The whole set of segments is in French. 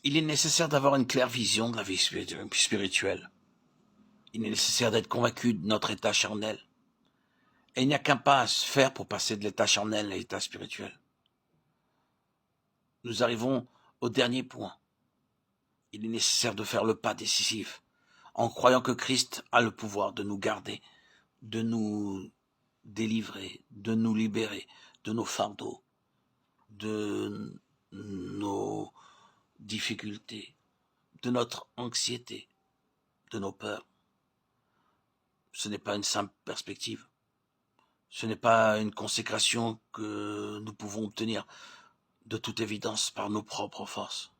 Il est nécessaire d'avoir une claire vision de la vie spirituelle. Il est nécessaire d'être convaincu de notre état charnel. Et il n'y a qu'un pas à se faire pour passer de l'état charnel à l'état spirituel. Nous arrivons au dernier point. Il est nécessaire de faire le pas décisif, en croyant que Christ a le pouvoir de nous garder, de nous délivrer, de nous libérer de nos fardeaux, de nos difficultés, de notre anxiété, de nos peurs. Ce n'est pas une simple perspective. Ce n'est pas une consécration que nous pouvons obtenir de toute évidence par nos propres forces.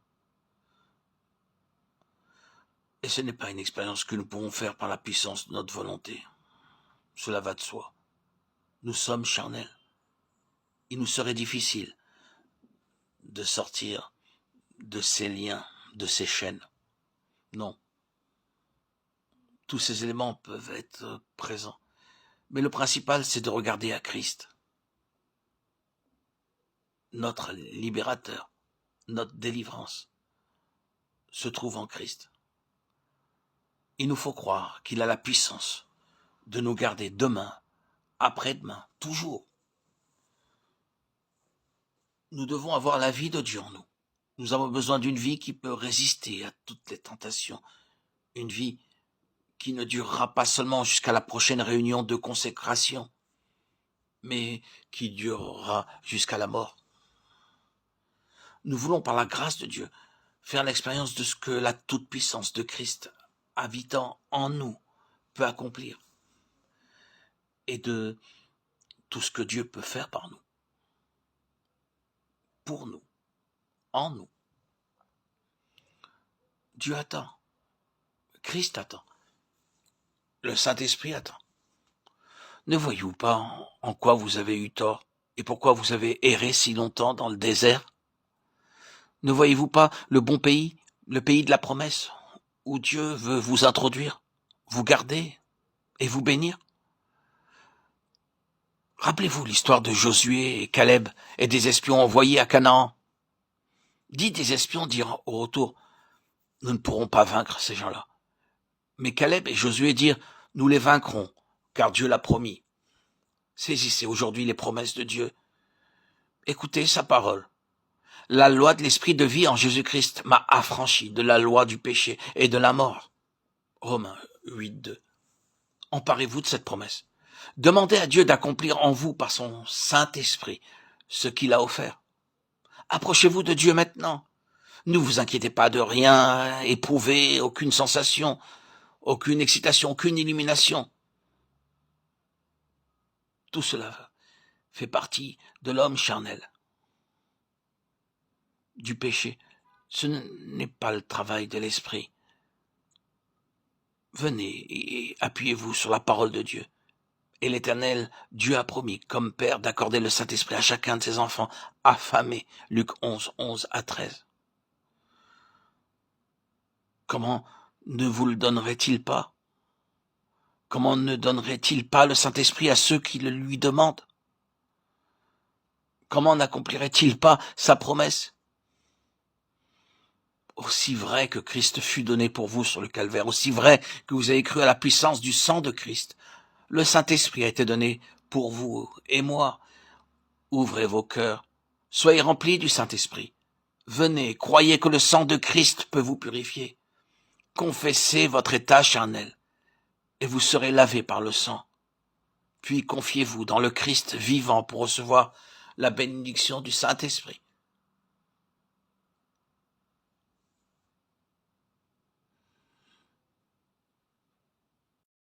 Et ce n'est pas une expérience que nous pouvons faire par la puissance de notre volonté. Cela va de soi. Nous sommes charnels. Il nous serait difficile de sortir de ces liens, de ces chaînes. Non. Tous ces éléments peuvent être présents. Mais le principal, c'est de regarder à Christ. Notre libérateur, notre délivrance se trouve en Christ. Il nous faut croire qu'il a la puissance de nous garder demain, après-demain, toujours. Nous devons avoir la vie de Dieu en nous. Nous avons besoin d'une vie qui peut résister à toutes les tentations. Une vie qui ne durera pas seulement jusqu'à la prochaine réunion de consécration, mais qui durera jusqu'à la mort. Nous voulons, par la grâce de Dieu, faire l'expérience de ce que la toute-puissance de Christ, habitant en nous, peut accomplir, et de tout ce que Dieu peut faire par nous, pour nous, en nous. Dieu attend, Christ attend, le Saint-Esprit attend. Ne voyez-vous pas en quoi vous avez eu tort et pourquoi vous avez erré si longtemps dans le désert? Ne voyez-vous pas le bon pays, le pays de la promesse, où Dieu veut vous introduire, vous garder et vous bénir? Rappelez-vous l'histoire de Josué et Caleb et des espions envoyés à Canaan. 10 des espions dirent au retour, nous ne pourrons pas vaincre ces gens-là. Mais Caleb et Josué dirent, nous les vaincrons, car Dieu l'a promis. Saisissez aujourd'hui les promesses de Dieu. Écoutez sa parole. La loi de l'esprit de vie en Jésus-Christ m'a affranchi de la loi du péché et de la mort. Romains 8:2. Emparez-vous de cette promesse. Demandez à Dieu d'accomplir en vous par son Saint-Esprit ce qu'il a offert. Approchez-vous de Dieu maintenant. Ne vous inquiétez pas de rien, éprouvez aucune sensation, aucune excitation, aucune illumination. Tout cela fait partie de l'homme charnel, du péché. Ce n'est pas le travail de l'esprit. Venez et appuyez-vous sur la parole de Dieu. Et l'Éternel, Dieu a promis, comme Père, d'accorder le Saint-Esprit à chacun de ses enfants affamés. Luc 11:11-13. Comment ne vous le donnerait-il pas? Comment ne donnerait-il pas le Saint-Esprit à ceux qui le lui demandent? Comment n'accomplirait-il pas sa promesse? Aussi vrai que Christ fut donné pour vous sur le calvaire, aussi vrai que vous avez cru à la puissance du sang de Christ, le Saint-Esprit a été donné pour vous et moi. Ouvrez vos cœurs, soyez remplis du Saint-Esprit. Venez, croyez que le sang de Christ peut vous purifier. Confessez votre état charnel, et vous serez lavés par le sang. Puis confiez-vous dans le Christ vivant pour recevoir la bénédiction du Saint-Esprit.